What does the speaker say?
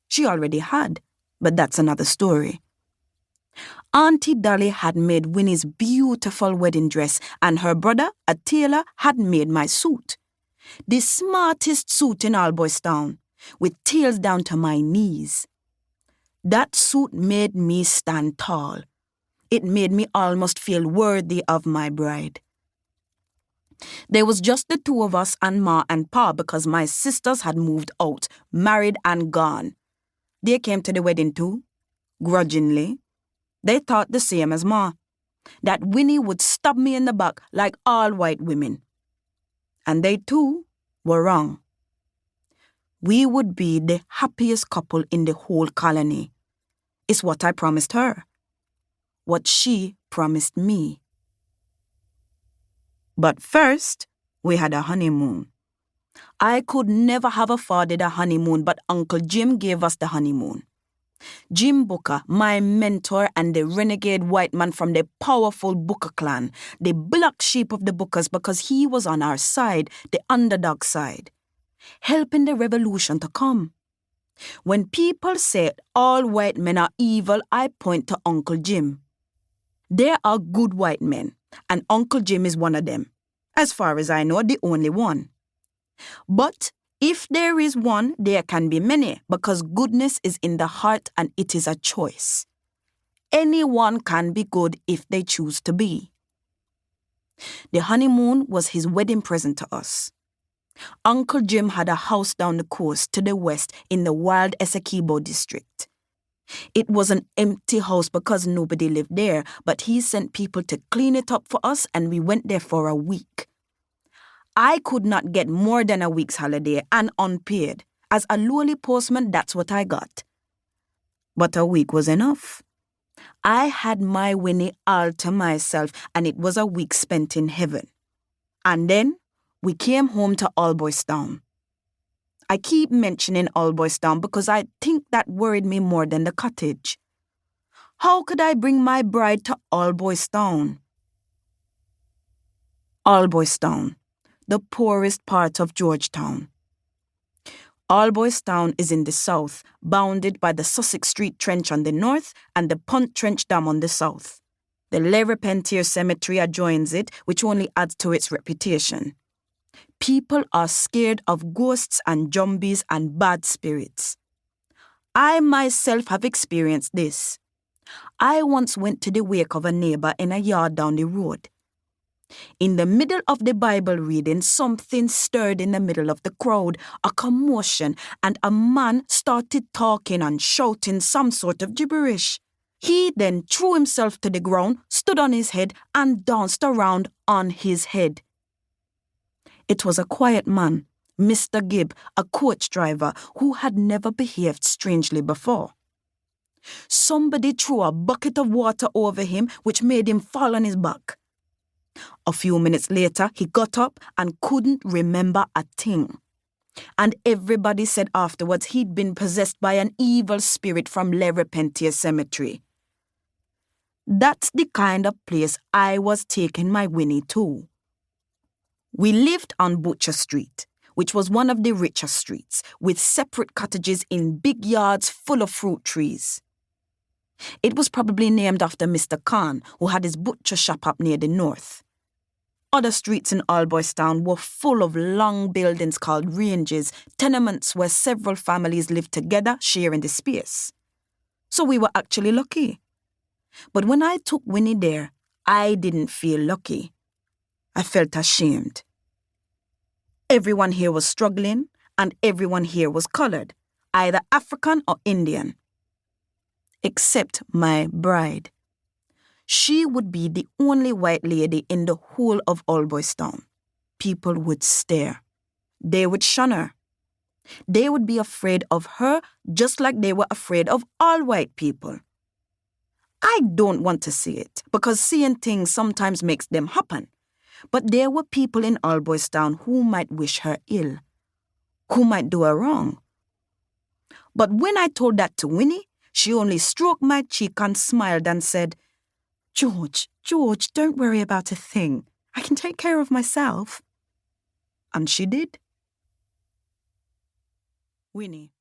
She already had, but that's another story. Auntie Dolly had made Winnie's beautiful wedding dress, and her brother, a tailor, had made my suit. The smartest suit in Alboystown, with tails down to my knees. That suit made me stand tall. It made me almost feel worthy of my bride. There was just the two of us and Ma and Pa because my sisters had moved out, married and gone. They came to the wedding too, grudgingly. They thought the same as Ma, that Winnie would stab me in the back like all white women. And they too were wrong. We would be the happiest couple in the whole colony. It's what I promised her. What she promised me. But first, we had a honeymoon. I could never have afforded a honeymoon, but Uncle Jim gave us the honeymoon. Jim Booker, my mentor and the renegade white man from the powerful Booker clan, the black sheep of the Bookers because he was on our side, the underdog side, helping the revolution to come. When people say all white men are evil, I point to Uncle Jim. There are good white men, and Uncle Jim is one of them. As far as I know, the only one. But if there is one, there can be many, because goodness is in the heart and it is a choice. Anyone can be good if they choose to be. The honeymoon was his wedding present to us. Uncle Jim had a house down the coast to the west in the wild Essequibo district. It was an empty house because nobody lived there, but he sent people to clean it up for us and we went there for a week. I could not get more than a week's holiday and unpaid. As a lowly postman, that's what I got. But a week was enough. I had my Winnie all to myself and it was a week spent in heaven. And then we came home to Alboystown. I keep mentioning Alboystown because I think that worried me more than the cottage. How could I bring my bride to Alboystown? Alboystown, the poorest part of Georgetown. Alboystown is in the south, bounded by the Sussex Street Trench on the north and the Punt Trench Dam on the south. The Le Repentier Cemetery adjoins it, which only adds to its reputation. People are scared of ghosts and zombies and bad spirits. I myself have experienced this. I once went to the wake of a neighbor in a yard down the road. In the middle of the Bible reading, something stirred in the middle of the crowd, a commotion, and a man started talking and shouting some sort of gibberish. He then threw himself to the ground, stood on his head, and danced around on his head. It was a quiet man, Mr. Gibb, a coach driver who had never behaved strangely before. Somebody threw a bucket of water over him, which made him fall on his back. A few minutes later, he got up and couldn't remember a thing. And everybody said afterwards he'd been possessed by an evil spirit from Le Repentier Cemetery. That's the kind of place I was taking my Winnie to. We lived on Butcher Street, which was one of the richer streets, with separate cottages in big yards full of fruit trees. It was probably named after Mr. Khan, who had his butcher shop up near the north. Other streets in Alboystown were full of long buildings called ranges, tenements where several families lived together, sharing the space. So we were actually lucky. But when I took Winnie there, I didn't feel lucky. I felt ashamed. Everyone here was struggling, and everyone here was colored, either African or Indian. Except my bride. She would be the only white lady in the whole of Alboystown. People would stare. They would shun her. They would be afraid of her just like they were afraid of all white people. I don't want to see it, because seeing things sometimes makes them happen. But there were people in Alboystown who might wish her ill, who might do her wrong. But when I told that to Winnie, she only stroked my cheek and smiled and said, George, don't worry about a thing. I can take care of myself. And she did. Winnie.